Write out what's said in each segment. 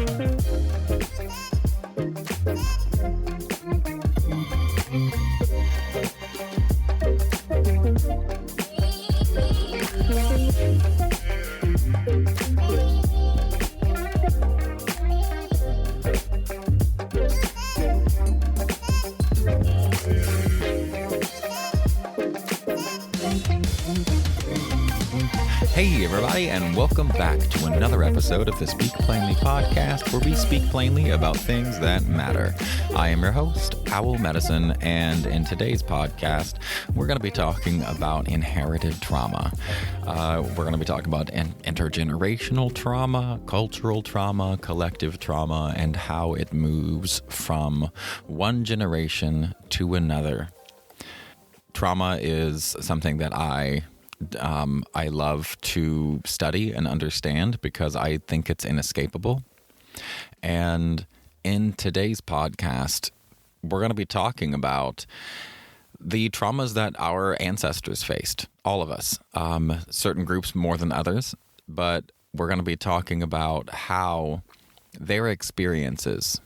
Hey everybody, and welcome back to another episode of the Speak Plainly podcast, where we speak plainly about things that matter. I am your host, Owl Medicine, and in today's podcast, we're going to be talking about inherited trauma. We're going to be talking about intergenerational trauma, cultural trauma, collective trauma, and how it moves from one generation to another. Trauma is something that I love to study and understand because I think it's inescapable. And in today's podcast, we're going to be talking about the traumas that our ancestors faced, all of us, certain groups more than others, but we're going to be talking about how their experiences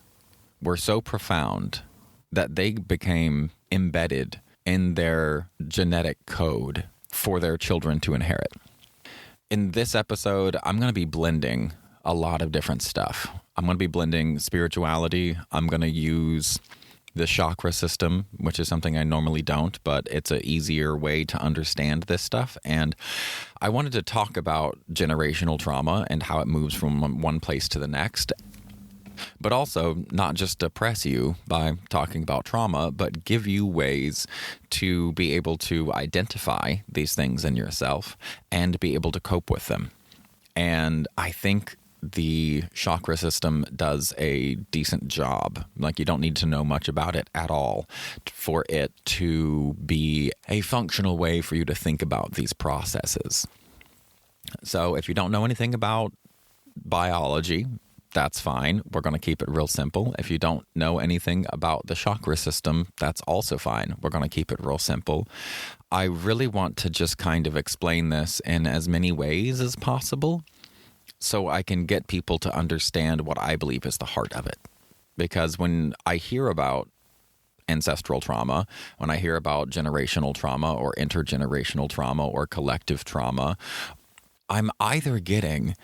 were so profound that they became embedded in their genetic code for their children to inherit. In this episode, I'm going to be blending a lot of different stuff. I'm going to be blending spirituality. I'm going to use the chakra system, which is something I normally don't, but it's an easier way to understand this stuff. And I wanted to talk about generational trauma and how it moves from one place to the next, but also not just depress you by talking about trauma, but give you ways to be able to identify these things in yourself and be able to cope with them. And I think the chakra system does a decent job. Like, you don't need to know much about it at all for it to be a functional way for you to think about these processes. So if you don't know anything about biology, that's fine. We're going to keep it real simple. If you don't know anything about the chakra system, that's also fine. We're going to keep it real simple. I really want to just kind of explain this in as many ways as possible so I can get people to understand what I believe is the heart of it. Because when I hear about ancestral trauma, when I hear about generational trauma or intergenerational trauma or collective trauma, I'm either getting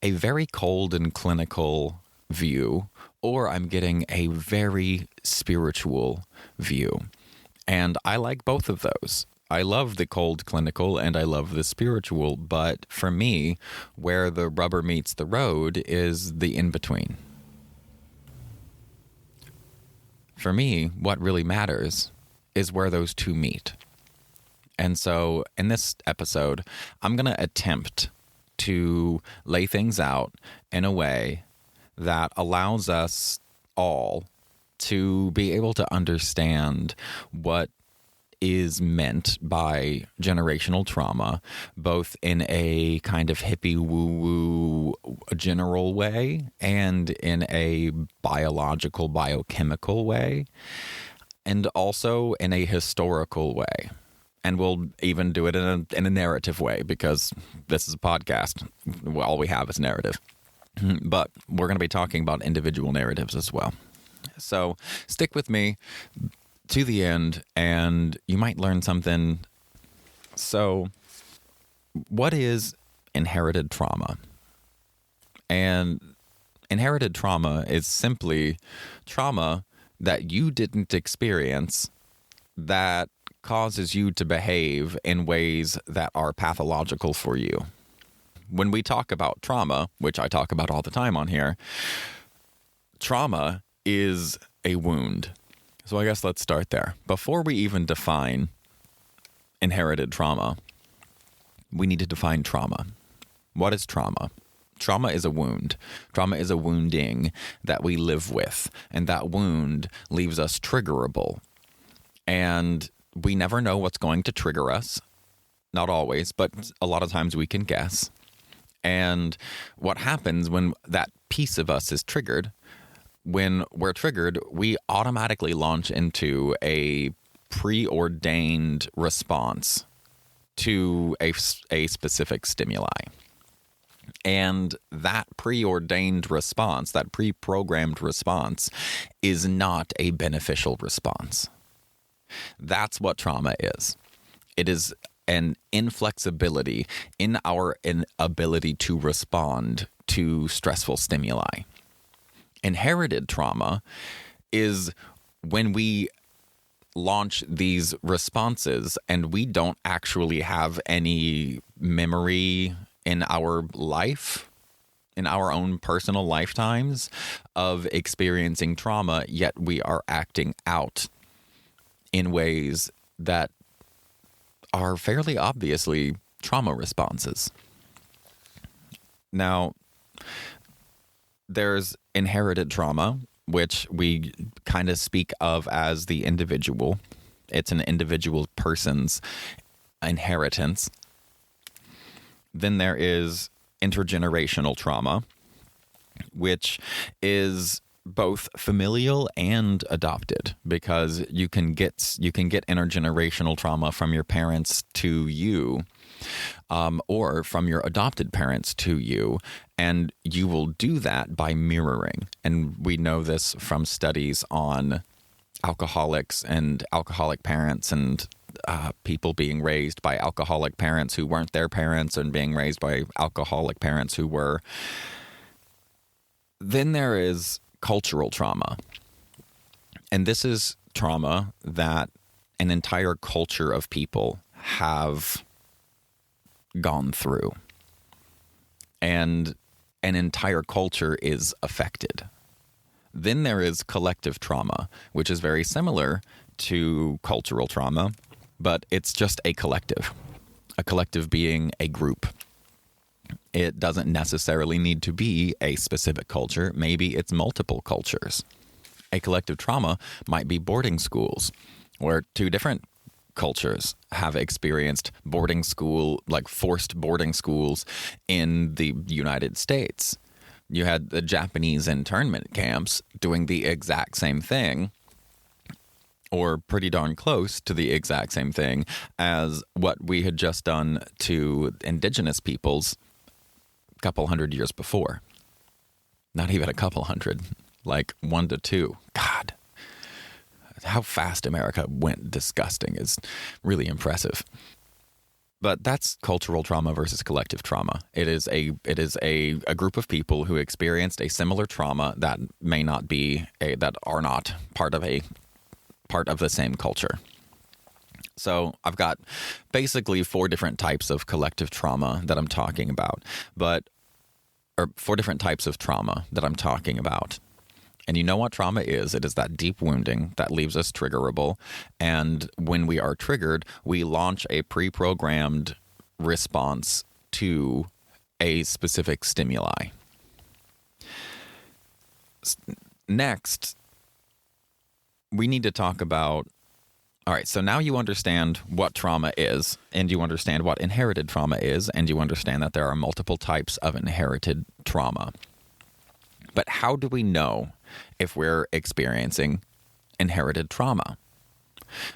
a very cold and clinical view, or I'm getting a very spiritual view. And I like both of those. I love the cold clinical and I love the spiritual, but for me, where the rubber meets the road is the in-between. For me, what really matters is where those two meet. And so in this episode, I'm going to attempt to lay things out in a way that allows us all to be able to understand what is meant by generational trauma, both in a kind of hippie woo-woo general way and in a biological, biochemical way, and also in a historical way. And we'll even do it in a narrative way, because this is a podcast. All we have is narrative. But we're going to be talking about individual narratives as well. So stick with me to the end, and you might learn something. So what is inherited trauma? And inherited trauma is simply trauma that you didn't experience that causes you to behave in ways that are pathological for you. When we talk about trauma, which I talk about all the time on here, trauma is a wound. So I guess let's start there. Before we even define inherited trauma, we need to define trauma. What is trauma? Trauma is a wound. Trauma is a wounding that we live with, and that wound leaves us triggerable. And we never know what's going to trigger us. Not always, but a lot of times we can guess. And what happens when that piece of us is triggered, when we're triggered, we automatically launch into a preordained response to a specific stimuli. And that preordained response, that pre-programmed response, is not a beneficial response. That's what trauma is. It is an inflexibility in our inability to respond to stressful stimuli. Inherited trauma is when we launch these responses and we don't actually have any memory in our life, in our own personal lifetimes, of experiencing trauma, yet we are acting out in ways that are fairly obviously trauma responses. Now, there's inherited trauma, which we kind of speak of as the individual. It's an individual person's inheritance. Then there is intergenerational trauma, which is both familial and adopted, because you can get intergenerational trauma from your parents to you, or from your adopted parents to you, and you will do that by mirroring. And we know this from studies on alcoholics and alcoholic parents, and people being raised by alcoholic parents who weren't their parents, and being raised by alcoholic parents who were. Then there is cultural trauma. And this is trauma that an entire culture of people have gone through. And an entire culture is affected. Then there is collective trauma, which is very similar to cultural trauma, but it's just a collective being a group. It doesn't necessarily need to be a specific culture. Maybe it's multiple cultures. A collective trauma might be boarding schools, where two different cultures have experienced boarding school, like forced boarding schools in the United States. You had the Japanese internment camps doing the exact same thing, or pretty darn close to the exact same thing as what we had just done to indigenous peoples a couple hundred years before. Not even a couple hundred, like 1 to 2. God, how fast America went disgusting is really impressive. But that's cultural trauma versus collective trauma. It is a group of people who experienced a similar trauma that may not be that are not part of the same culture. So I've got basically 4 different types of collective trauma that I'm talking about, or 4 different types of trauma that I'm talking about. And you know what trauma is? It is that deep wounding that leaves us triggerable. And when we are triggered, we launch a pre-programmed response to a specific stimuli. Next, we need to talk about, all right, so now you understand what trauma is, and you understand what inherited trauma is, and you understand that there are multiple types of inherited trauma. But how do we know if we're experiencing inherited trauma?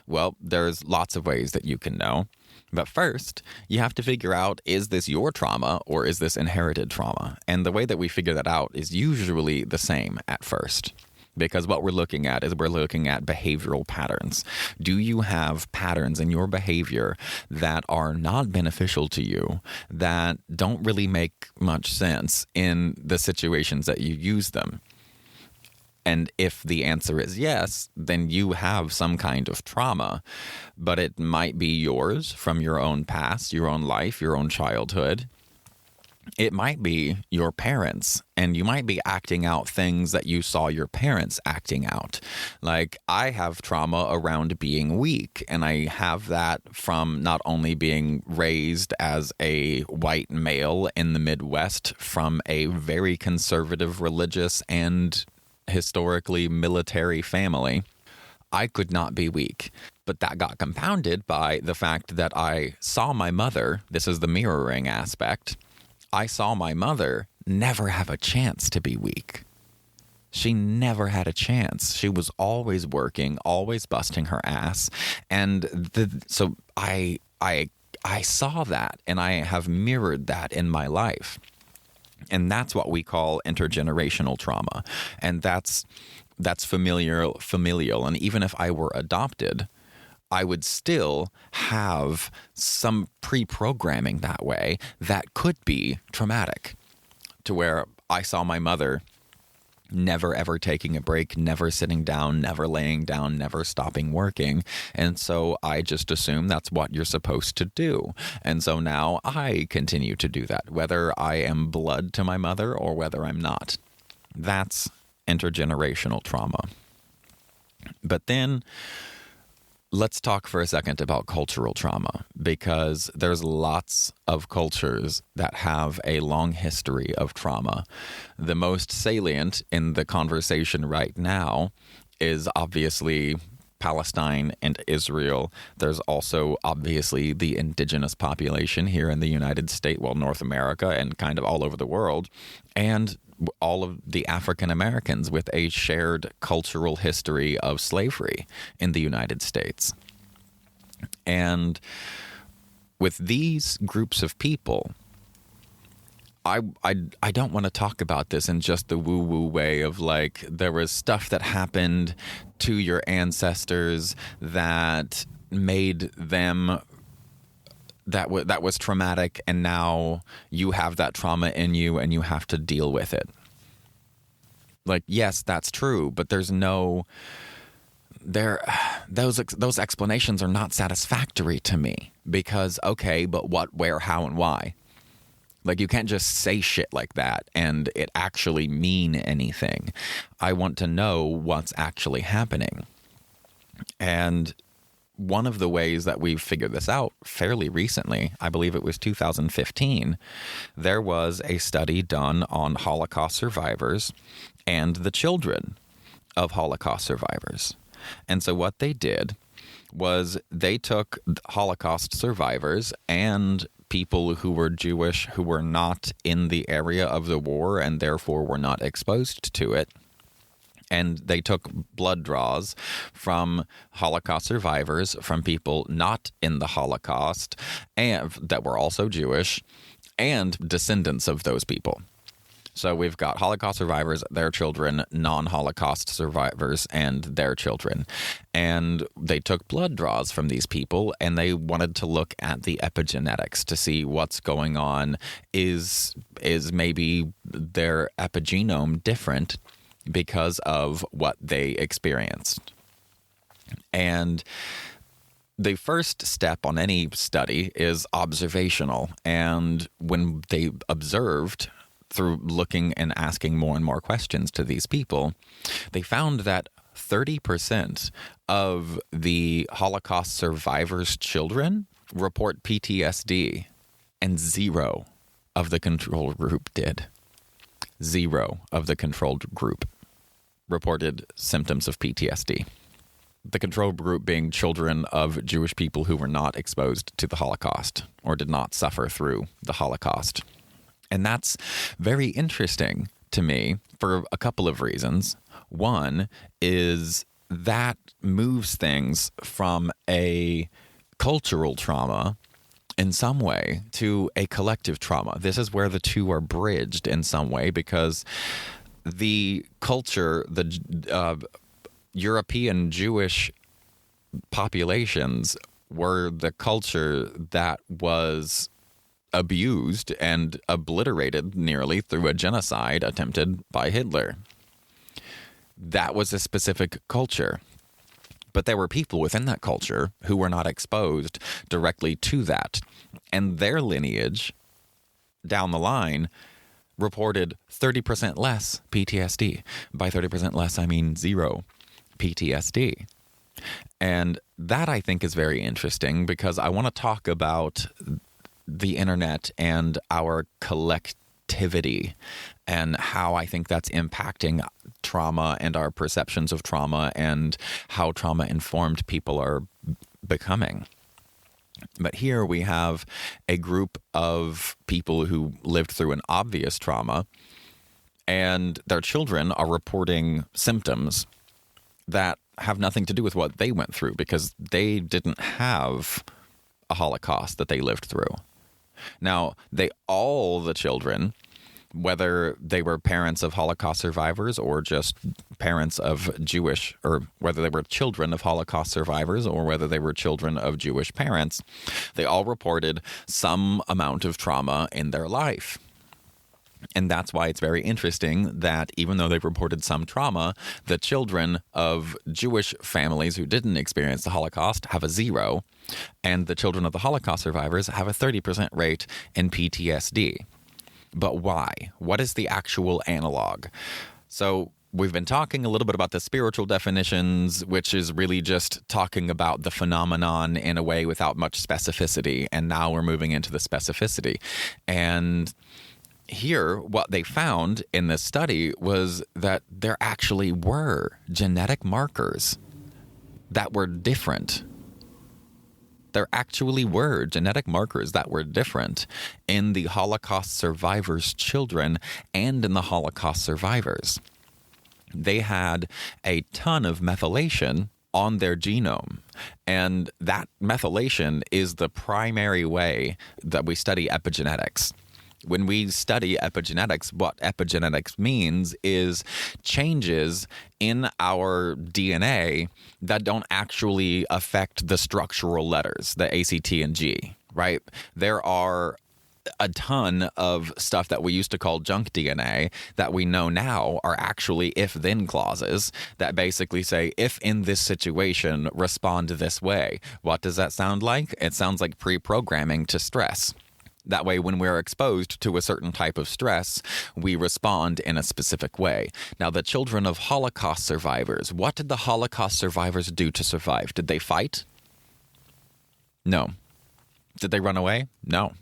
Well, there's lots of ways that you can know. But first, you have to figure out, is this your trauma or is this inherited trauma? And the way that we figure that out is usually the same at first. Because what we're looking at is we're looking at behavioral patterns. Do you have patterns in your behavior that are not beneficial to you, that don't really make much sense in the situations that you use them? And if the answer is yes, then you have some kind of trauma, but it might be yours from your own past, your own life, your own childhood. It might be your parents, and you might be acting out things that you saw your parents acting out. Like, I have trauma around being weak, and I have that from not only being raised as a white male in the Midwest from a very conservative, religious, and historically military family. I could not be weak. But that got compounded by the fact that I saw my mother, this is the mirroring aspect, I saw my mother never have a chance to be weak. She never had a chance. She was always working, always busting her ass. And so I saw that, and I have mirrored that in my life. And that's what we call intergenerational trauma. And that's familial. And even if I were adopted, I would still have some pre-programming that way that could be traumatic, to where I saw my mother never ever taking a break, never sitting down, never laying down, never stopping working. And so I just assume that's what you're supposed to do. And so now I continue to do that, whether I am blood to my mother or whether I'm not. That's intergenerational trauma. But then let's talk for a second about cultural trauma, because there's lots of cultures that have a long history of trauma. The most salient in the conversation right now is obviously Palestine and Israel. There's also obviously the indigenous population here in the United States, well, North America and kind of all over the world, and all of the African Americans with a shared cultural history of slavery in the United States. And with these groups of people, I don't want to talk about this in just the woo-woo way of like, there was stuff that happened to your ancestors that made them that was traumatic, and now you have that trauma in you and you have to deal with it. Like, yes, that's true, but there's no those explanations are not satisfactory to me, because okay, but what, where, how, and why? Like, you can't just say shit like that and it actually mean anything. I want to know what's actually happening. And one of the ways that we've figured this out fairly recently, I believe it was 2015, there was a study done on Holocaust survivors and the children of Holocaust survivors. And so what they did was they took Holocaust survivors and people who were Jewish, who were not in the area of the war and therefore were not exposed to it, and they took blood draws from Holocaust survivors, from people not in the Holocaust, and that were also Jewish, and descendants of those people. So we've got Holocaust survivors, their children, non-Holocaust survivors, and their children. And they took blood draws from these people, and they wanted to look at the epigenetics to see what's going on. Is maybe their epigenome different because of what they experienced? And the first step on any study is observational. And when they observed, through looking and asking more and more questions to these people, they found that 30% of the Holocaust survivors' children report PTSD, and 0 of the control group did. 0 of the controlled group reported symptoms of PTSD. The control group being children of Jewish people who were not exposed to the Holocaust or did not suffer through the Holocaust. And that's very interesting to me for a couple of reasons. One is that moves things from a cultural trauma in some way to a collective trauma. This is where the two are bridged in some way, because the culture, the European Jewish populations were the culture that was abused and obliterated nearly through a genocide attempted by Hitler. That was a specific culture. But there were people within that culture who were not exposed directly to that. And their lineage down the line reported 30% less PTSD. By 30% less, I mean 0 PTSD. And that, I think, is very interesting, because I want to talk about the internet and our collectivity and how I think that's impacting trauma and our perceptions of trauma and how trauma-informed people are becoming. But here we have a group of people who lived through an obvious trauma, and their children are reporting symptoms that have nothing to do with what they went through, because they didn't have a Holocaust that they lived through. Now, all the children whether they were parents of Holocaust survivors or just parents of Jewish, or whether they were children of Holocaust survivors or whether they were children of Jewish parents, they all reported some amount of trauma in their life. And that's why it's very interesting that even though they've reported some trauma, the children of Jewish families who didn't experience the Holocaust have a 0, and the children of the Holocaust survivors have a 30% rate in PTSD. But why? What is the actual analog? So we've been talking a little bit about the spiritual definitions, which is really just talking about the phenomenon in a way without much specificity. And now we're moving into the specificity. And here, what they found in this study was that there actually were genetic markers that were different. There actually were genetic markers that were different in the Holocaust survivors' children and in the Holocaust survivors. They had a ton of methylation on their genome, and that methylation is the primary way that we study epigenetics. When we study epigenetics, what epigenetics means is changes in our DNA that don't actually affect the structural letters, the A, C, T, and G, right? There are a ton of stuff that we used to call junk DNA that we know now are actually if-then clauses that basically say, if in this situation, respond this way. What does that sound like? It sounds like pre-programming to stress. That way, when we're exposed to a certain type of stress, we respond in a specific way. Now, the children of Holocaust survivors, what did the Holocaust survivors do to survive? Did they fight? No. Did they run away? No.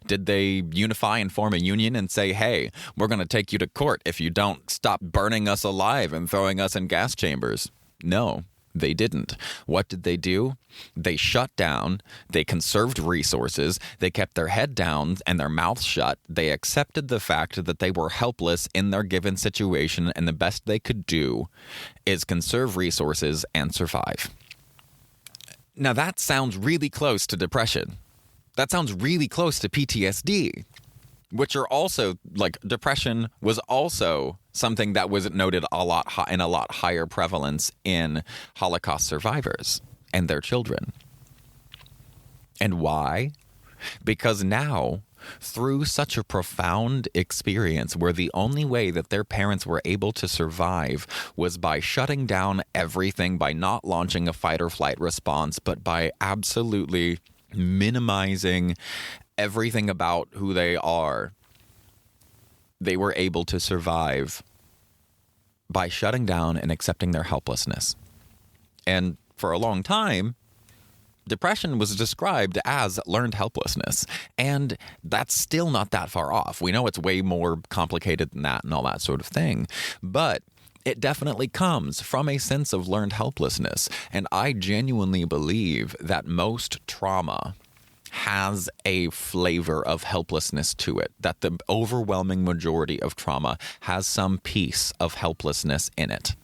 Did they unify and form a union and say, hey, we're going to take you to court if you don't stop burning us alive and throwing us in gas chambers? No. They didn't. What did they do? They shut down. They conserved resources. They kept their head down and their mouth shut. They accepted the fact that they were helpless in their given situation, and the best they could do is conserve resources and survive. Now, that sounds really close to depression. That sounds really close to PTSD, which are also, like, depression was also something that was noted in a lot higher prevalence in Holocaust survivors and their children. And why? Because now, through such a profound experience where the only way that their parents were able to survive was by shutting down everything, by not launching a fight or flight response, but by absolutely minimizing everything about who they are, they were able to survive by shutting down and accepting their helplessness. And for a long time, depression was described as learned helplessness. And that's still not that far off. We know it's way more complicated than that and all that sort of thing. But it definitely comes from a sense of learned helplessness. And I genuinely believe that most trauma has a flavor of helplessness to it, that the overwhelming majority of trauma has some piece of helplessness in it.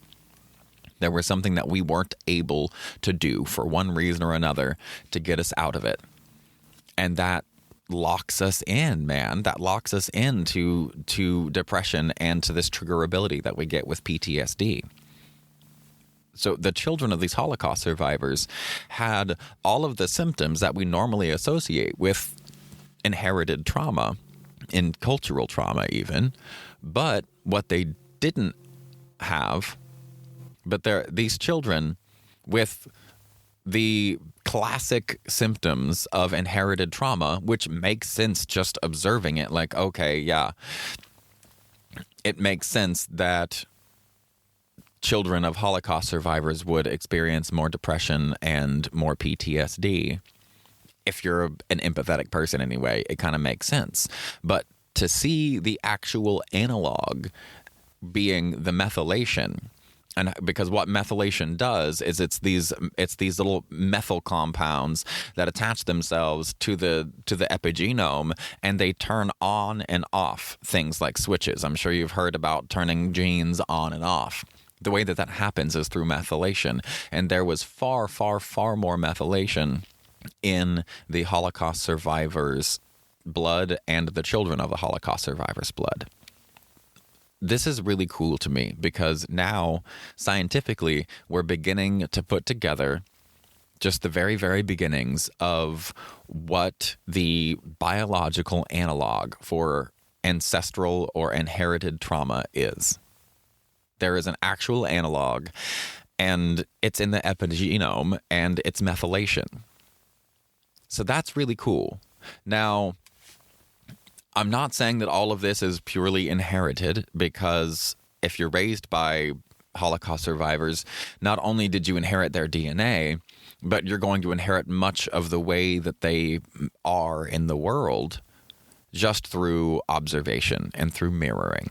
There was something that we weren't able to do for one reason or another to get us out of it. And that locks us in, man. That locks us into depression and to this triggerability that we get with PTSD. So the children of these Holocaust survivors had all of the symptoms that we normally associate with inherited trauma, in cultural trauma even. But what they didn't have, these children with the classic symptoms of inherited trauma, which makes sense just observing it, like, okay, yeah, it makes sense that children of Holocaust survivors would experience more depression and more PTSD. If you're an empathetic person anyway, it kind of makes sense. But to see the actual analog being the methylation, and because what methylation does is it's these little methyl compounds that attach themselves to the epigenome, and they turn on and off things like switches. I'm sure you've heard about turning genes on and off. The way that happens is through methylation. And there was far, far, far more methylation in the Holocaust survivors' blood and the children of the Holocaust survivors' blood. This is really cool to me because now, scientifically, we're beginning to put together just the very, very beginnings of what the biological analog for ancestral or inherited trauma is. There is an actual analog, and it's in the epigenome, and it's methylation. So that's really cool. Now, I'm not saying that all of this is purely inherited, because if you're raised by Holocaust survivors, not only did you inherit their DNA, but you're going to inherit much of the way that they are in the world just through observation and through mirroring.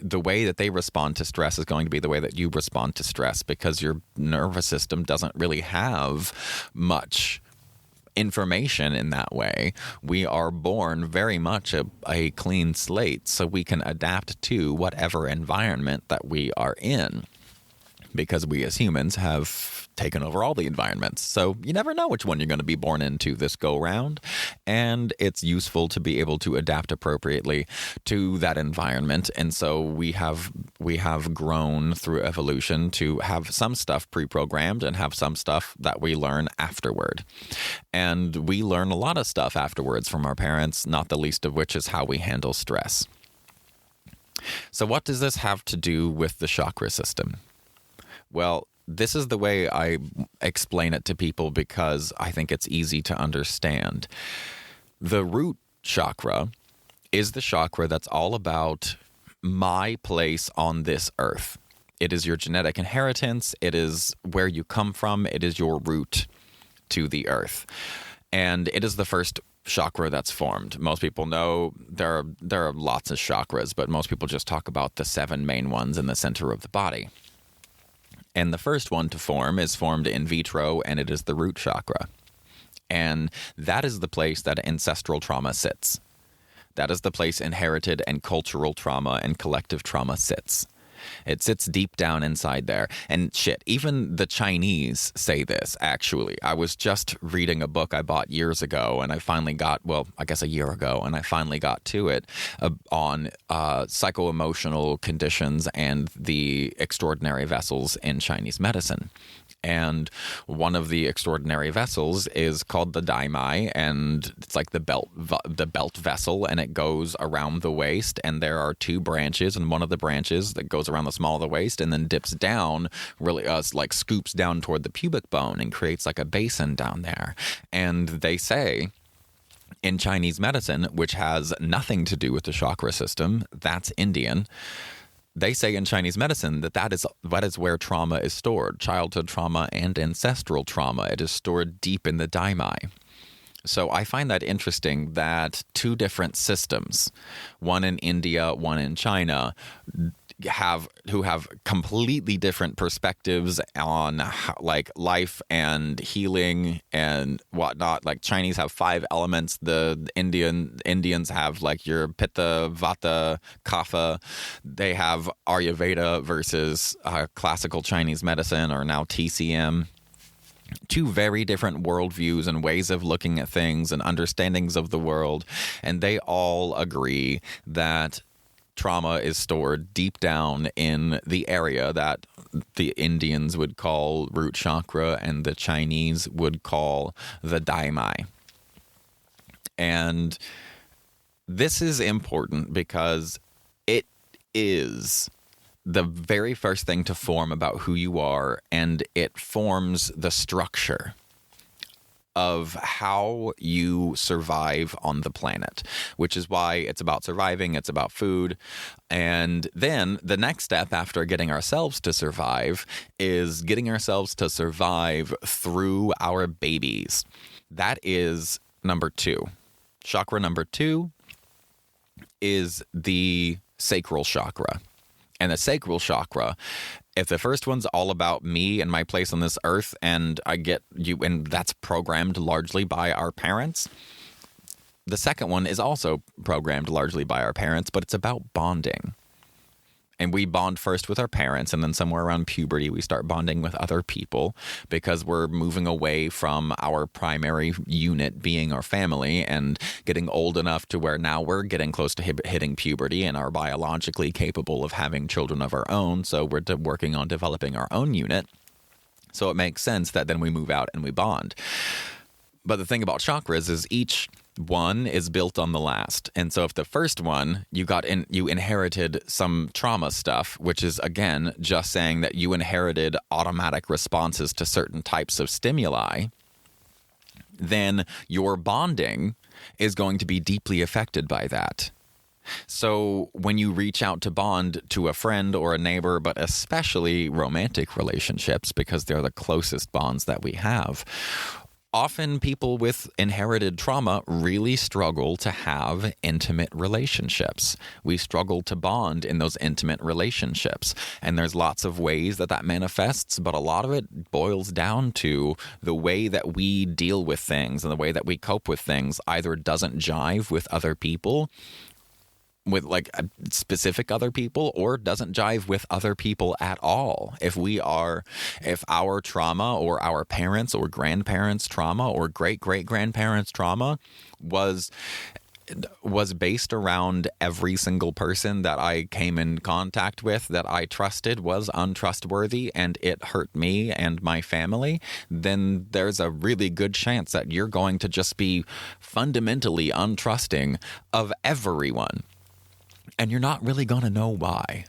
The way that they respond to stress is going to be the way that you respond to stress, because your nervous system doesn't really have much information in that way. We are born very much a clean slate, so we can adapt to whatever environment that we are in, because we as humans have taken over all the environments. So you never know which one you're going to be born into this go round, and it's useful to be able to adapt appropriately to that environment. And so we have grown through evolution to have some stuff pre-programmed and have some stuff that we learn afterward. And we learn a lot of stuff afterwards from our parents, not the least of which is how we handle stress. So what does this have to do with the chakra system? Well, this is the way I explain it to people because I think it's easy to understand. The root chakra is the chakra that's all about my place on this earth. It is your genetic inheritance. It is where you come from. It is your root to the earth. And it is the first chakra that's formed. Most people know there are lots of chakras, but most people just talk about the 7 main ones in the center of the body. And the first one to form is formed in vitro, and it is the root chakra. And that is the place that ancestral trauma sits. That is the place inherited and cultural trauma and collective trauma sits. It sits deep down inside there. And shit, even the Chinese say this, actually. I was just reading a book I bought years ago, and I finally got, well, I guess a year ago, and I finally got to it on psycho-emotional conditions and the extraordinary vessels in Chinese medicine. And one of the extraordinary vessels is called the daimai, and it's like the belt vessel, and it goes around the waist. And there are 2 branches, and one of the branches that goes around the small of the waist and then dips down, really like scoops down toward the pubic bone and creates like a basin down there. And they say, in Chinese medicine, which has nothing to do with the chakra system, that's Indian. They say in Chinese medicine that is where trauma is stored, childhood trauma and ancestral trauma. It is stored deep in the daimai. So I find that interesting that 2 different systems, one in India, one in China, who have completely different perspectives on how, like life and healing and whatnot. Like Chinese have 5 elements. The Indians have like your Pitta, Vata, Kapha. They have Ayurveda versus classical Chinese medicine, or now TCM. 2 very different worldviews and ways of looking at things and understandings of the world. And they all agree that trauma is stored deep down in the area that the Indians would call root chakra and the Chinese would call the daimai. And this is important because it is the very first thing to form about who you are, and it forms the structure of how you survive on the planet, which is why it's about surviving, it's about food. And then the next step after getting ourselves to survive is getting ourselves to survive through our babies. That is number 2. Chakra number 2 is the sacral chakra. And the sacral chakra, if the first one's all about me and my place on this earth, and I get you, and that's programmed largely by our parents, the second one is also programmed largely by our parents, but it's about bonding. And we bond first with our parents, and then somewhere around puberty, we start bonding with other people because we're moving away from our primary unit being our family and getting old enough to where now we're getting close to hitting puberty and are biologically capable of having children of our own. So we're working on developing our own unit. So it makes sense that then we move out and we bond. But the thing about chakras is each one is built on the last. And so if the first one, you inherited some trauma stuff, which is, again, just saying that you inherited automatic responses to certain types of stimuli, then your bonding is going to be deeply affected by that. So when you reach out to bond to a friend or a neighbor, but especially romantic relationships, because they're the closest bonds that we have, often people with inherited trauma really struggle to have intimate relationships. We struggle to bond in those intimate relationships. And there's lots of ways that manifests, but a lot of it boils down to the way that we deal with things and the way that we cope with things either doesn't jive with other people, with like specific other people, or doesn't jive with other people at all. If our trauma or our parents or grandparents' trauma or great-great-grandparents' trauma was based around every single person that I came in contact with that I trusted was untrustworthy and it hurt me and my family, then there's a really good chance that you're going to just be fundamentally untrusting of everyone. And you're not really going to know why.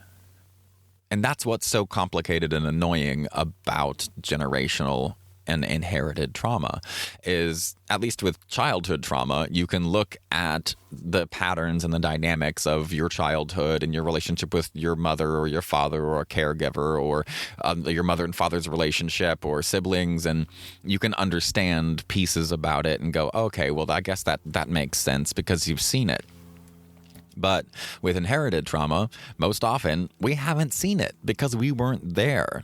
And that's what's so complicated and annoying about generational and inherited trauma is, at least with childhood trauma, you can look at the patterns and the dynamics of your childhood and your relationship with your mother or your father or a caregiver or your mother and father's relationship or siblings, and you can understand pieces about it and go, okay, well, I guess that makes sense because you've seen it. But with inherited trauma, most often we haven't seen it because we weren't there,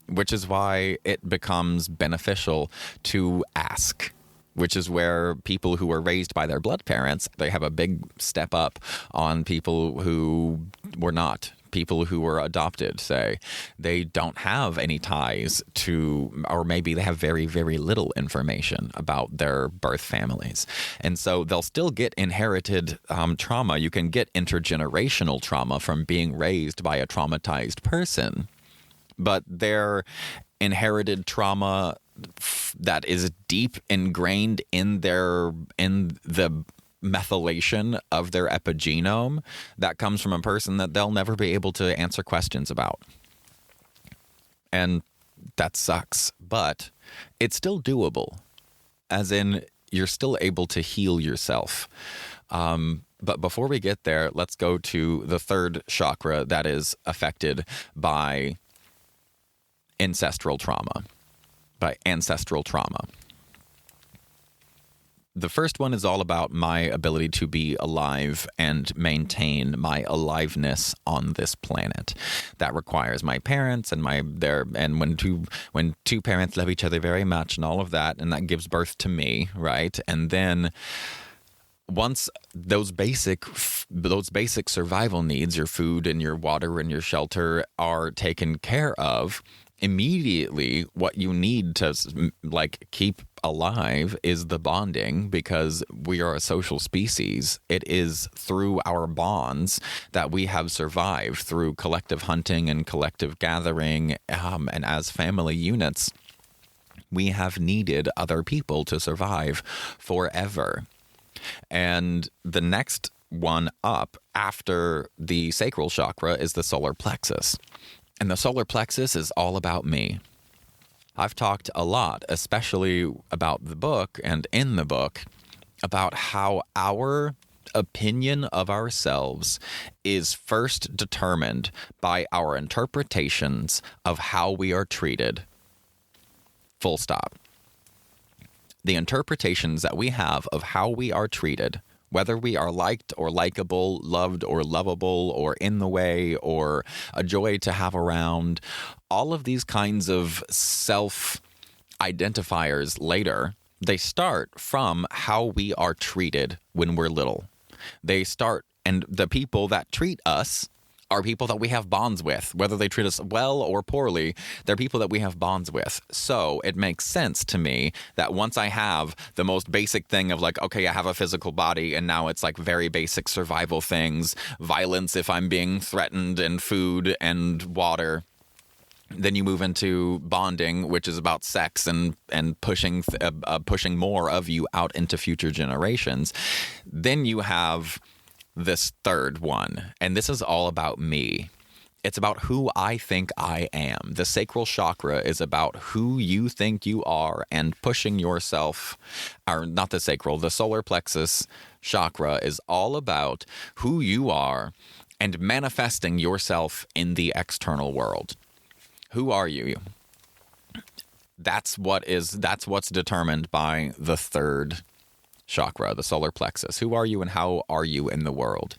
which is why it becomes beneficial to ask, which is where people who were raised by their blood parents, they have a big step up on people who were not. People who were adopted, say, they don't have any ties to, or maybe they have very, very little information about their birth families. And so they'll still get inherited trauma. You can get intergenerational trauma from being raised by a traumatized person, but their inherited trauma that is deep ingrained in the methylation of their epigenome, that comes from a person that they'll never be able to answer questions about. And that sucks, but it's still doable, as in you're still able to heal yourself. But before we get there, let's go to the third chakra that is affected by ancestral trauma. The first one is all about my ability to be alive and maintain my aliveness on this planet. That requires my parents and when two parents love each other very much and all of that, and that gives birth to me, right? And then once those basic survival needs, your food and your water and your shelter, are taken care of, immediately what you need to keep alive is the bonding, because we are a social species. It is through our bonds that we have survived, through collective hunting and collective gathering, and as family units we have needed other people to survive forever. And the next one up after the sacral chakra is the solar plexus. And the solar plexus is all about me. I've talked a lot, especially about the book and in the book, about how our opinion of ourselves is first determined by our interpretations of how we are treated. Full stop. The interpretations that we have of how we are treated, whether we are liked or likable, loved or lovable, or in the way, or a joy to have around, all of these kinds of self-identifiers later, they start from how we are treated when we're little. They start, and the people that treat us are people that we have bonds with. Whether they treat us well or poorly, they're people that we have bonds with. So it makes sense to me that once I have the most basic thing of like, okay, I have a physical body, and now it's like very basic survival things, violence if I'm being threatened, and food and water. Then you move into bonding, which is about sex and pushing more of you out into future generations. Then you have this third one, and this is all about me. It's about who I think I am. The sacral chakra is about who you think you are and pushing yourself, or not the sacral, the solar plexus chakra is all about who you are and manifesting yourself in the external world. Who are you? That's what's determined by the third chakra, the solar plexus. Who are you and how are you in the world?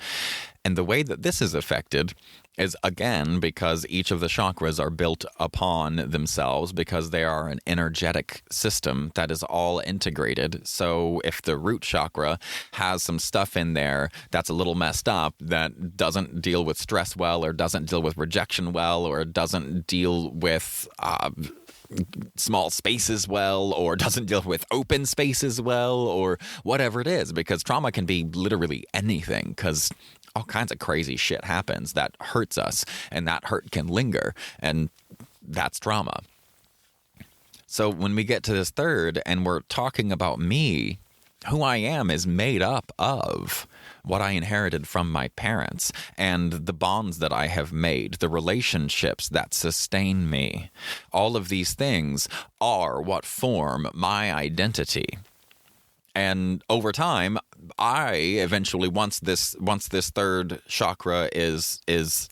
And the way that this is affected is, again, because each of the chakras are built upon themselves, because they are an energetic system that is all integrated. So if the root chakra has some stuff in there that's a little messed up, that doesn't deal with stress well, or doesn't deal with rejection well, or doesn't deal with small spaces well, or doesn't deal with open spaces well, or whatever it is, because trauma can be literally anything, because all kinds of crazy shit happens that hurts us, and that hurt can linger, and that's trauma. So when we get to this third and we're talking about me, who I am is made up of what I inherited from my parents and the bonds that I have made, the relationships that sustain me. All of these things are what form my identity. And over time, I eventually, once this third chakra is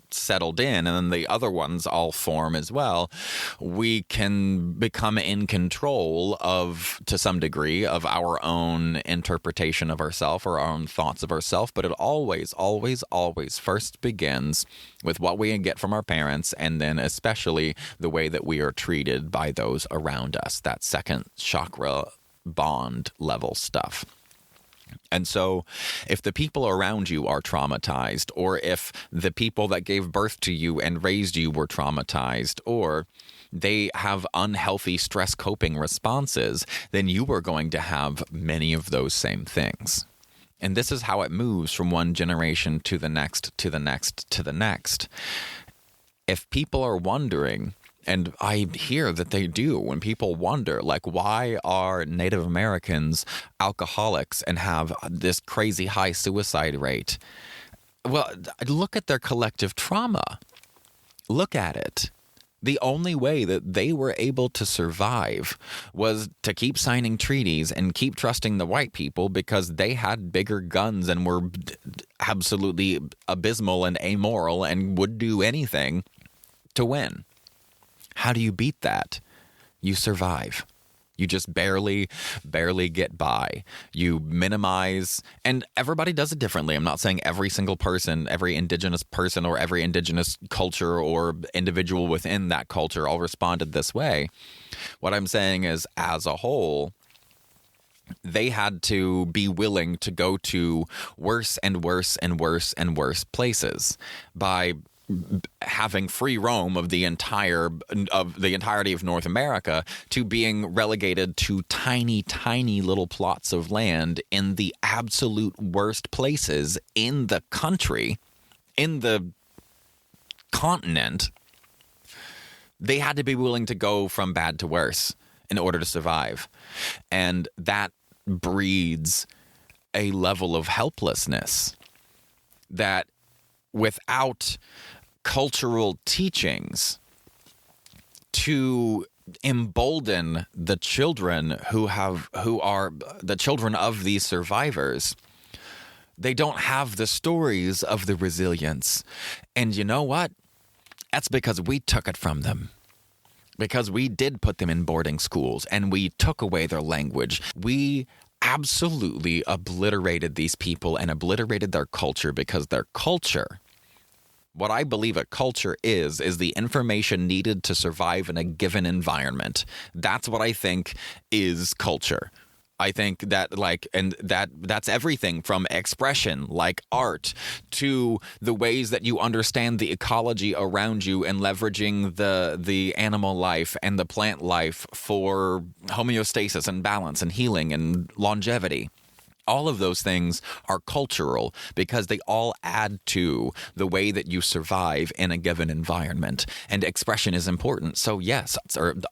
settled in, and then the other ones all form as well, we can become in control of, to some degree, of our own interpretation of ourselves or our own thoughts of ourselves. But it always, always, always first begins with what we get from our parents, and then especially the way that we are treated by those around us. That second chakra bond level stuff. And so if the people around you are traumatized, or if the people that gave birth to you and raised you were traumatized, or they have unhealthy stress coping responses, then you are going to have many of those same things. And this is how it moves from one generation to the next, to the next, to the next. If people are wondering, and I hear that they do, when people wonder, like, why are Native Americans alcoholics and have this crazy high suicide rate? Well, look at their collective trauma. Look at it. The only way that they were able to survive was to keep signing treaties and keep trusting the white people, because they had bigger guns and were absolutely abysmal and amoral and would do anything to win. How do you beat that? You survive. You just barely get by. You minimize, and everybody does it differently. I'm not saying every single person, every indigenous person, or every indigenous culture or individual within that culture all responded this way. What I'm saying is, as a whole, they had to be willing to go to worse and worse and worse and worse places by having free roam of the entirety of North America, to being relegated to tiny little plots of land in the absolute worst places in the country, in the continent. They had to be willing to go from bad to worse in order to survive. And that breeds a level of helplessness that, without cultural teachings to embolden the children who are the children of these survivors, they don't have the stories of the resilience. And you know what? That's because we took it from them. Because we did put them in boarding schools and we took away their language. We absolutely obliterated these people and obliterated their culture, because their culture, what I believe a culture is the information needed to survive in a given environment. That's what I think is culture. I think that that's everything from expression, like art, to the ways that you understand the ecology around you and leveraging the animal life and the plant life for homeostasis and balance and healing and longevity. All of those things are cultural because they all add to the way that you survive in a given environment. And expression is important. So yes,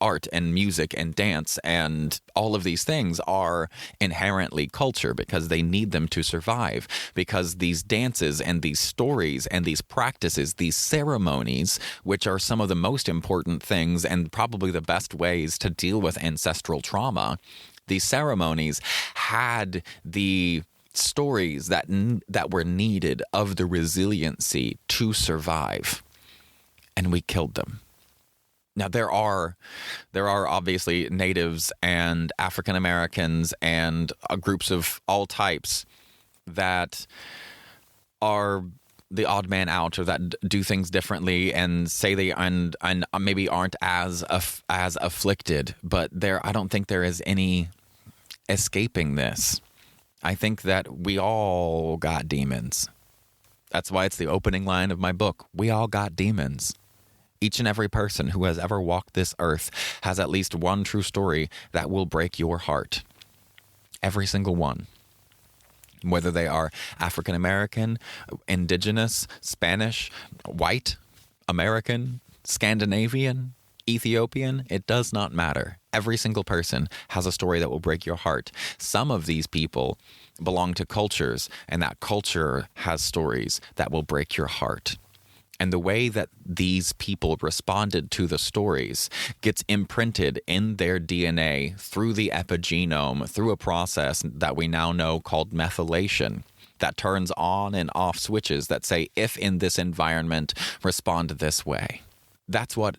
art and music and dance and all of these things are inherently culture because they need them to survive. Because these dances and these stories and these practices, these ceremonies, which are some of the most important things and probably the best ways to deal with ancestral trauma, these ceremonies had the stories that were needed of the resiliency to survive, and we killed them. Now there are obviously natives and African Americans and groups of all types that are the odd man out, or that do things differently and say they and maybe aren't as afflicted, but I don't think there is any escaping this. I think that we all got demons. That's why it's the opening line of my book. We all got demons. Each and every person who has ever walked this earth has at least one true story that will break your heart. Every single one. Whether they are African American, indigenous, Spanish, white, American, Scandinavian, Ethiopian, it does not matter. Every single person has a story that will break your heart. Some of these people belong to cultures, and that culture has stories that will break your heart. And the way that these people responded to the stories gets imprinted in their DNA through the epigenome, through a process that we now know called methylation, that turns on and off switches that say, if in this environment, respond this way. That's what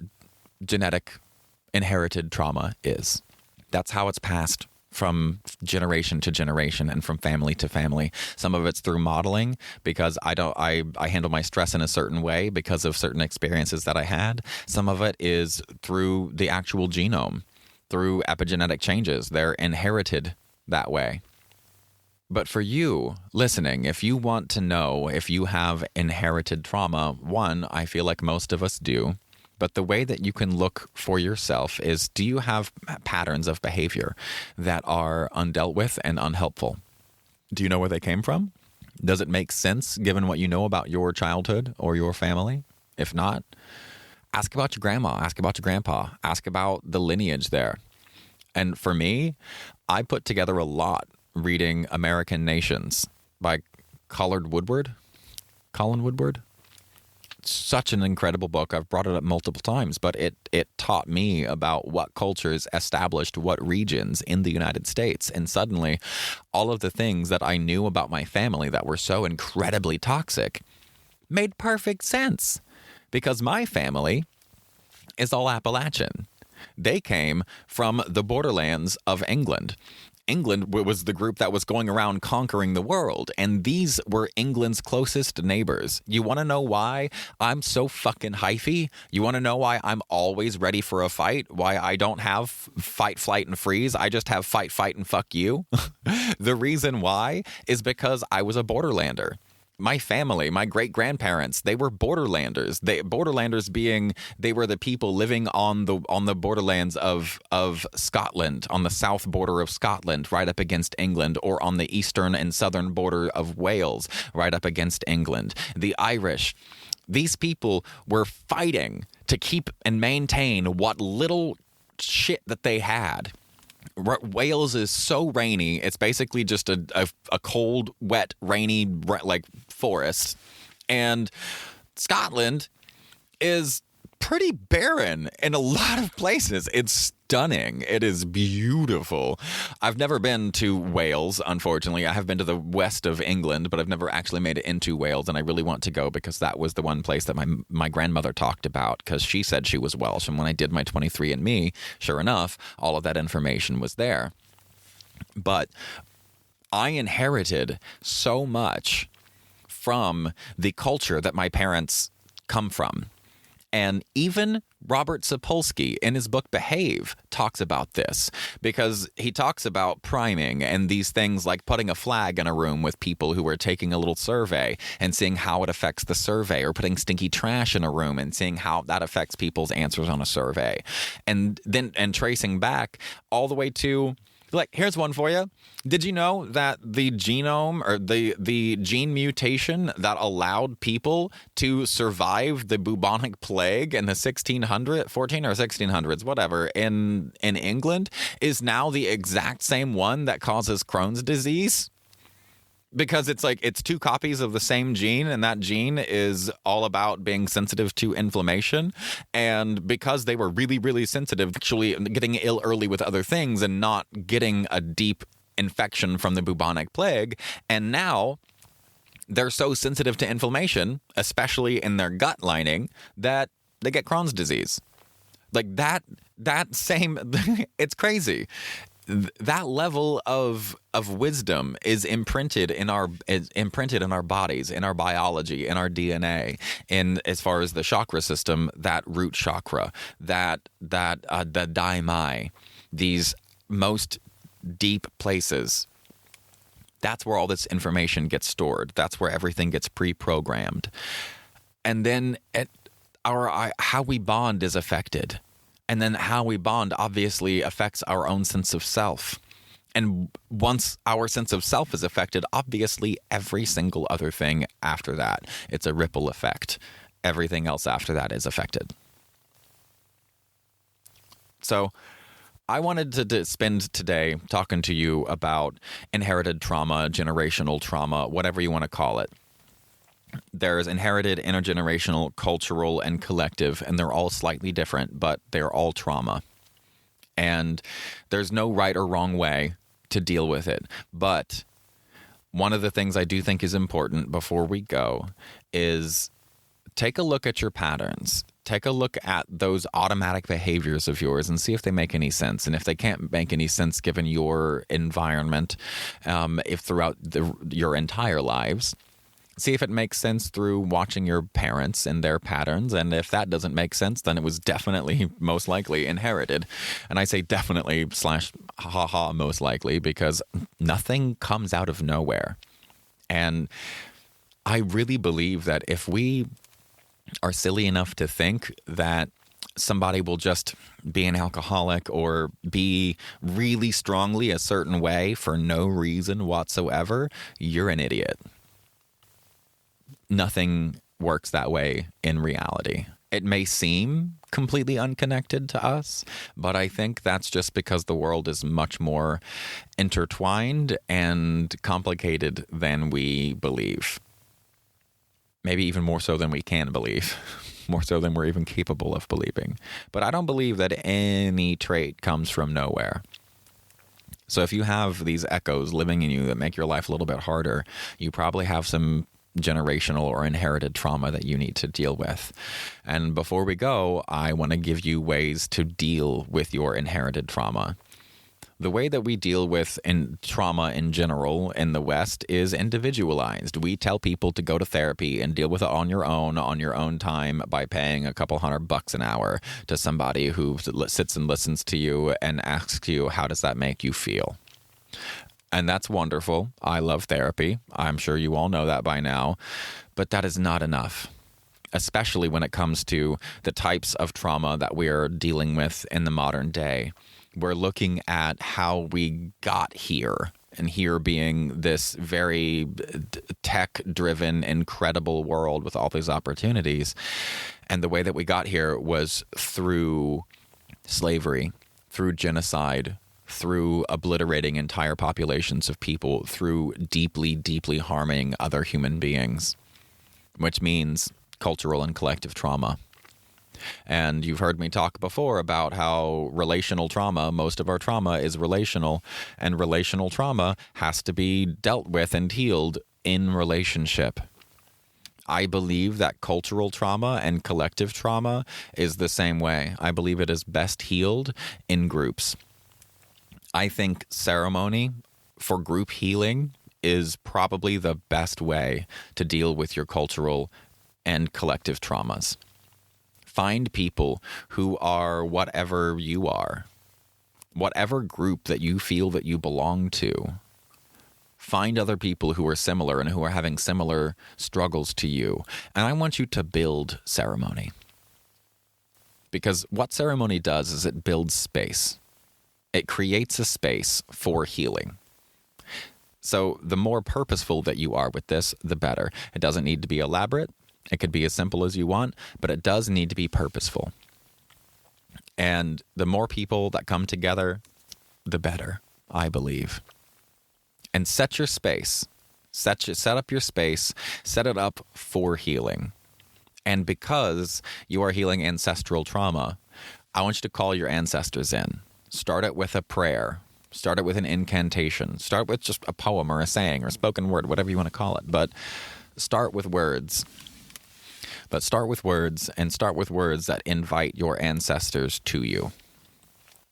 genetic inherited trauma is. That's how it's passed from generation to generation and from family to family. Some of it's through modeling because I handle my stress in a certain way because of certain experiences that I had. Some of it is through the actual genome, through epigenetic changes. They're inherited that way. But for you listening, if you want to know if you have inherited trauma, one, I feel like most of us do. But the way that you can look for yourself is, do you have patterns of behavior that are undealt with and unhelpful? Do you know where they came from? Does it make sense given what you know about your childhood or your family? If not, ask about your grandma, ask about your grandpa, ask about the lineage there. And for me, I put together a lot reading American Nations by Colin Woodward. Such an incredible book. I've brought it up multiple times, but it taught me about what cultures established what regions in the United States. And suddenly, all of the things that I knew about my family that were so incredibly toxic made perfect sense. Because my family is all Appalachian. They came from the borderlands of England. England was the group that was going around conquering the world, and these were England's closest neighbors. You want to know why I'm so fucking hyphy? You want to know why I'm always ready for a fight? Why I don't have fight, flight, and freeze? I just have fight, fight, and fuck you? The reason why is because I was a borderlander. My family, my great-grandparents, they were borderlanders. Borderlanders being they were the people living on the borderlands of Scotland, on the south border of Scotland, right up against England, or on the eastern and southern border of Wales, right up against England. The Irish. These people were fighting to keep and maintain what little shit that they had. Wales is so rainy. It's basically just a cold, wet, rainy, like forest. And Scotland is pretty barren in a lot of places. It's stunning. It is beautiful. I've never been to Wales, unfortunately. I have been to the west of England, but I've never actually made it into Wales, and I really want to go because that was the one place that my grandmother talked about because she said she was Welsh, and when I did my 23andMe, sure enough, all of that information was there. But I inherited so much from the culture that my parents come from. And even Robert Sapolsky in his book Behave talks about this, because he talks about priming and these things like putting a flag in a room with people who are taking a little survey and seeing how it affects the survey, or putting stinky trash in a room and seeing how that affects people's answers on a survey. And tracing back all the way to, like, here's one for you. Did you know that the genome, or the gene mutation that allowed people to survive the bubonic plague in the 14 or 1600s, whatever, in England, is now the exact same one that causes Crohn's disease? Because it's two copies of the same gene, and that gene is all about being sensitive to inflammation. And because they were really, really sensitive, actually getting ill early with other things and not getting a deep infection from the bubonic plague. And now they're so sensitive to inflammation, especially in their gut lining, that they get Crohn's disease. Like that same, it's crazy. That level of wisdom is imprinted in our bodies, in our biology, in our DNA, in as far as the chakra system, that root chakra, the daimai, these most deep places. That's where all this information gets stored. That's where everything gets pre-programmed. And then how we bond is affected. And then how we bond obviously affects our own sense of self. And once our sense of self is affected, obviously every single other thing after that, it's a ripple effect. Everything else after that is affected. So I wanted to spend today talking to you about inherited trauma, generational trauma, whatever you want to call it. There's inherited, intergenerational, cultural, and collective, and they're all slightly different, but they're all trauma. And there's no right or wrong way to deal with it. But one of the things I do think is important before we go is take a look at your patterns. Take a look at those automatic behaviors of yours and see if they make any sense. And if they can't make any sense given your environment, if throughout your entire lives, see if it makes sense through watching your parents and their patterns. And if that doesn't make sense, then it was definitely most likely inherited. And I say definitely / haha most likely, because nothing comes out of nowhere. And I really believe that if we are silly enough to think that somebody will just be an alcoholic or be really strongly a certain way for no reason whatsoever, you're an idiot. Nothing works that way in reality. It may seem completely unconnected to us, but I think that's just because the world is much more intertwined and complicated than we believe. Maybe even more so than we can believe. More so than we're even capable of believing. But I don't believe that any trait comes from nowhere. So if you have these echoes living in you that make your life a little bit harder, you probably have some generational or inherited trauma that you need to deal with. And before we go, I want to give you ways to deal with your inherited trauma. The way that we deal with trauma in general in the West is individualized. We tell people to go to therapy and deal with it on your own time, by paying a couple $100 an hour to somebody who sits and listens to you and asks you, how does that make you feel? And that's wonderful. I love therapy. I'm sure you all know that by now. But that is not enough, especially when it comes to the types of trauma that we're dealing with in the modern day. We're looking at how we got here, and here being this very tech-driven, incredible world with all these opportunities. And the way that we got here was through slavery, through genocide, through obliterating entire populations of people, through deeply, deeply harming other human beings, which means cultural and collective trauma. And you've heard me talk before about how relational trauma, most of our trauma is relational, and relational trauma has to be dealt with and healed in relationship. I believe that cultural trauma and collective trauma is the same way. I believe it is best healed in groups. I think ceremony for group healing is probably the best way to deal with your cultural and collective traumas. Find people who are whatever you are, whatever group that you feel that you belong to. Find other people who are similar and who are having similar struggles to you. And I want you to build ceremony. Because what ceremony does is it builds space. It creates a space for healing. So the more purposeful that you are with this, the better. It doesn't need to be elaborate. It could be as simple as you want, but it does need to be purposeful. And the more people that come together, the better, I believe. And set your space. Set up your space. Set it up for healing. And because you are healing ancestral trauma, I want you to call your ancestors in. Start it with a prayer. Start it with an incantation. Start with just a poem or a saying or spoken word, whatever you want to call it. But start with words. But start with words, and start with words that invite your ancestors to you.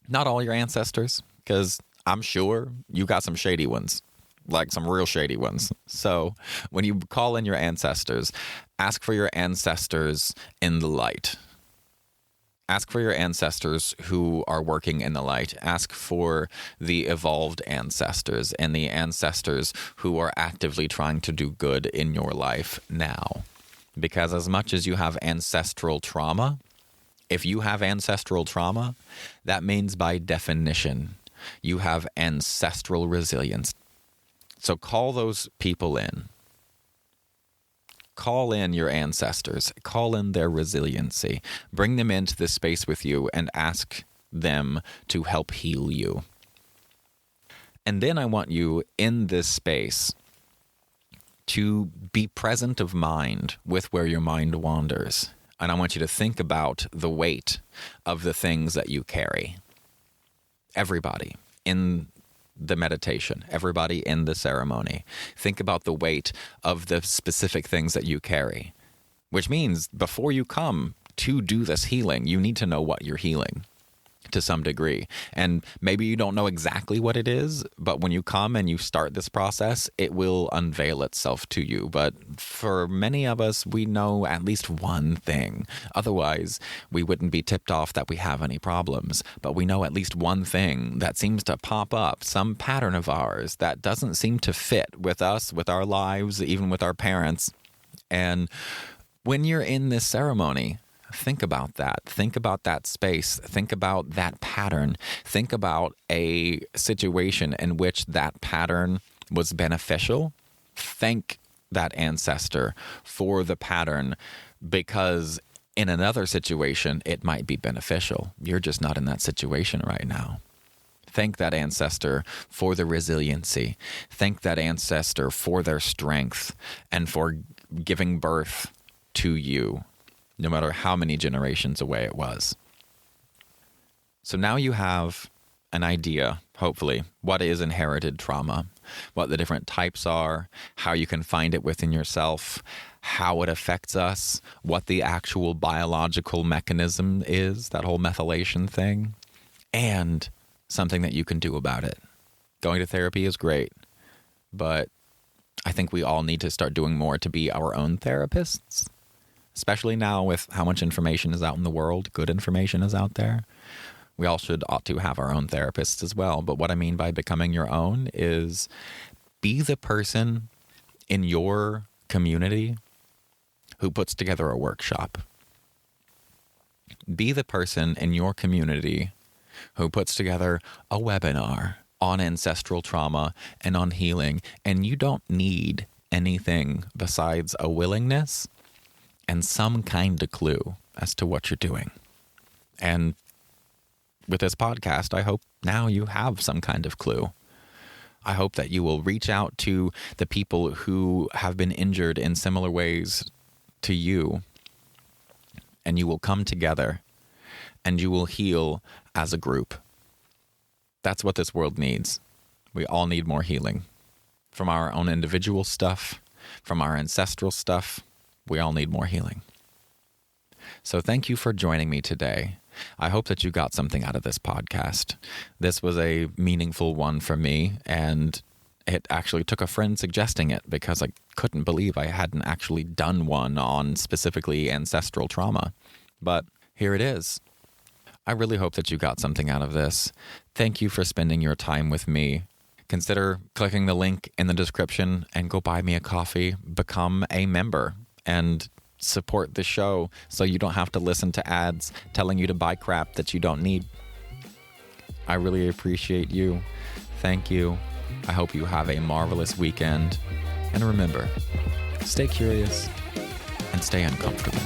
Not all your ancestors, because I'm sure you got some shady ones, like some real shady ones. So when you call in your ancestors, ask for your ancestors in the light. Ask for your ancestors who are working in the light. Ask for the evolved ancestors and the ancestors who are actively trying to do good in your life now. Because as much as you have ancestral trauma, if you have ancestral trauma, that means by definition, you have ancestral resilience. So call those people in. Call in your ancestors. Call in their resiliency. Bring them into this space with you and ask them to help heal you. And then I want you in this space to be present of mind with where your mind wanders. And I want you to think about the weight of the things that you carry. Everybody in the meditation, everybody in the ceremony. Think about the weight of the specific things that you carry, which means before you come to do this healing, you need to know what you're healing to some degree. And maybe you don't know exactly what it is, but when you come and you start this process, it will unveil itself to you. But for many of us, we know at least one thing. Otherwise, we wouldn't be tipped off that we have any problems. But we know at least one thing that seems to pop up, some pattern of ours that doesn't seem to fit with us, with our lives, even with our parents. And when you're in this ceremony, think about that. Think about that space. Think about that pattern. Think about a situation in which that pattern was beneficial. Thank that ancestor for the pattern, because in another situation, it might be beneficial. You're just not in that situation right now. Thank that ancestor for the resiliency. Thank that ancestor for their strength and for giving birth to you, no matter how many generations away it was. So now you have an idea, hopefully, what is inherited trauma, what the different types are, how you can find it within yourself, how it affects us, what the actual biological mechanism is, that whole methylation thing, and something that you can do about it. Going to therapy is great, but I think we all need to start doing more to be our own therapists. Especially now with how much information is out in the world, good information is out there. We all ought to have our own therapists as well. But what I mean by becoming your own is be the person in your community who puts together a workshop. Be the person in your community who puts together a webinar on ancestral trauma and on healing. And you don't need anything besides a willingness and some kind of clue as to what you're doing. And with this podcast, I hope now you have some kind of clue. I hope that you will reach out to the people who have been injured in similar ways to you, and you will come together and you will heal as a group. That's what this world needs. We all need more healing. From our own individual stuff, from our ancestral stuff, we all need more healing. So thank you for joining me today. I hope that you got something out of this podcast. This was a meaningful one for me, and it actually took a friend suggesting it because I couldn't believe I hadn't actually done one on specifically ancestral trauma. but here it is. I really hope that you got something out of this. Thank you for spending your time with me. Consider clicking the link in the description and go buy me a coffee, become a member, and support the show so you don't have to listen to ads telling you to buy crap that you don't need. I really appreciate you. Thank you. I hope you have a marvelous weekend. And remember, stay curious and stay uncomfortable.